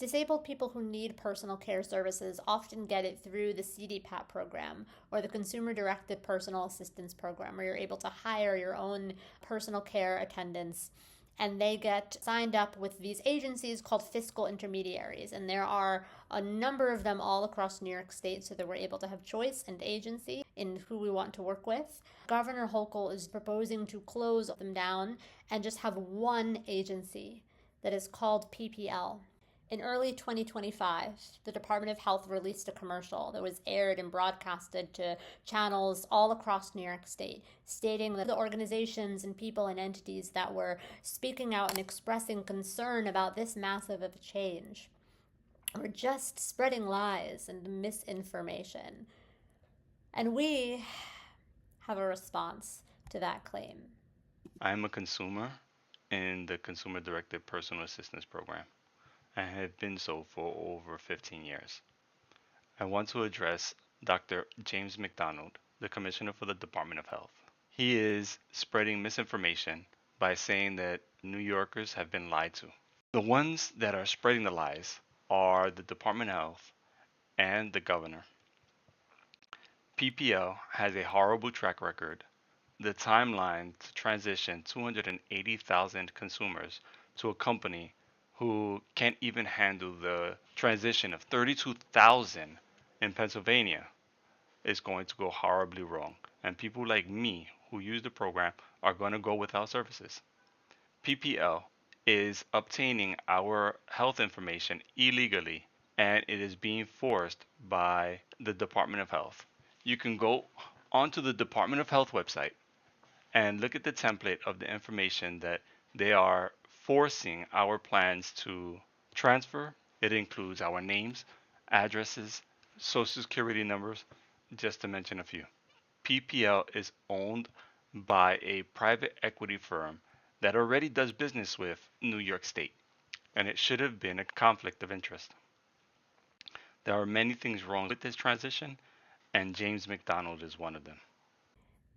Disabled people who need personal care services often get it through the CDPA program or the Consumer Directed Personal Assistance Program, where you're able to hire your own personal care attendants. And they get signed up with these agencies called Fiscal Intermediaries. And there are a number of them all across New York State, so that we're able to have choice and agency in who we want to work with. Governor Hochul is proposing to close them down and just have one agency that is called PPL. In early 2025, the Department of Health released a commercial that was aired and broadcasted to channels all across New York State, stating that the organizations and people and entities that were speaking out and expressing concern about this massive of a change were just spreading lies and misinformation. And we have a response to that claim. I'm a consumer in the Consumer Directed Personal Assistance Program. I have been so for over 15 years. I want to address Dr. James McDonald, the Commissioner for the Department of Health. He is spreading misinformation by saying that New Yorkers have been lied to. The ones that are spreading the lies are the Department of Health and the governor. PPL has a horrible track record. The timeline to transition 280,000 consumers to a company who can't even handle the transition of 32,000 in Pennsylvania is going to go horribly wrong. And people like me who use the program are going to go without services. PPL is obtaining our health information illegally, and it is being forced by the Department of Health. You can go onto the Department of Health website and look at the template of the information that they are forcing our plans to transfer. It includes our names, addresses, social security numbers, just to mention a few. PPL is owned by a private equity firm that already does business with New York State, and it should have been a conflict of interest. There are many things wrong with this transition, and James McDonald is one of them.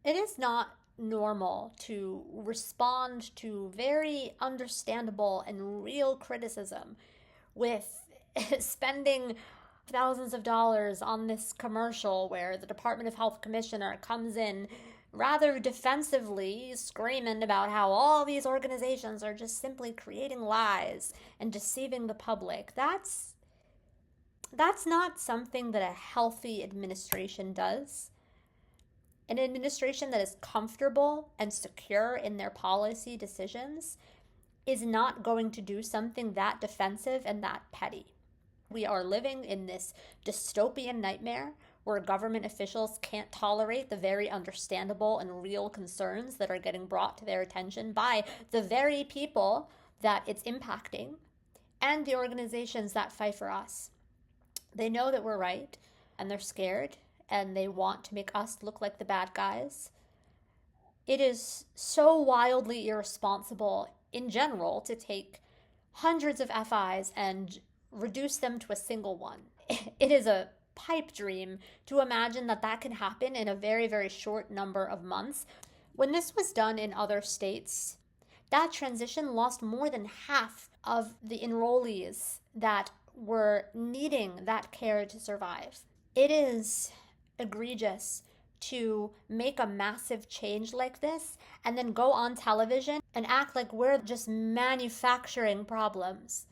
It is not normal to respond to very understandable and real criticism with spending thousands of dollars on this commercial where the Department of Health Commissioner comes in rather defensively screaming about how all these organizations are just simply creating lies and deceiving the public. That's not something that a healthy administration does. An administration that is comfortable and secure in their policy decisions is not going to do something that defensive and that petty. We are living in this dystopian nightmare where government officials can't tolerate the very understandable and real concerns that are getting brought to their attention by the very people that it's impacting and the organizations that fight for us. They know that we're right, and they're scared, and they want to make us look like the bad guys. It is so wildly irresponsible in general to take hundreds of FIs and reduce them to a single one. It is a pipe dream to imagine that that can happen in a very, very short number of months. When this was done in other states, that transition lost more than half of the enrollees that were needing that care to survive. It is egregious to make a massive change like this and then go on television and act like we're just manufacturing problems.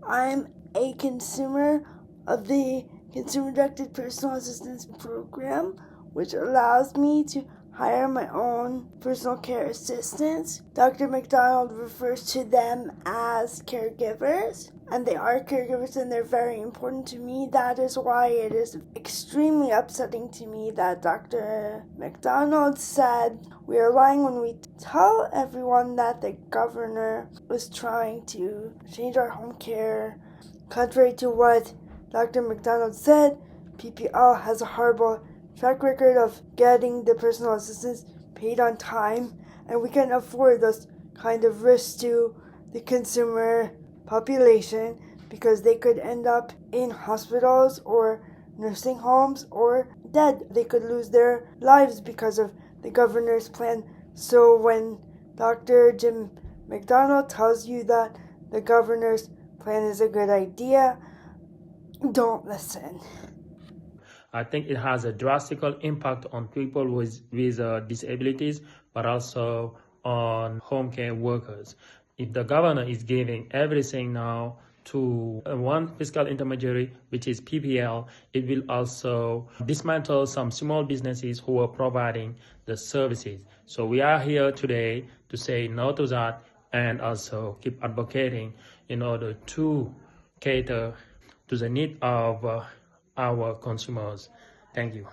I'm a consumer of the Consumer Directed Personal Assistance Program, which allows me to hire my own personal care assistants. Dr. McDonald refers to them as caregivers, and they are caregivers and they're very important to me. That is why it is extremely upsetting to me that Dr. McDonald said we are lying when we tell everyone that the governor was trying to change our home care. Contrary to what Dr. McDonald said, PPL has a horrible track record of getting the personal assistance paid on time, and we can afford those kind of risks to the consumer population because they could end up in hospitals or nursing homes or dead. They could lose their lives because of the governor's plan. So when Dr. Jim McDonald tells you that the governor's plan is a good idea, don't listen. I think it has a drastic impact on people with disabilities, but also on home care workers. If the governor is giving everything now to one fiscal intermediary, which is PPL, it will also dismantle some small businesses who are providing the services. So we are here today to say no to that and also keep advocating in order to cater to the need of our consumers. Thank you.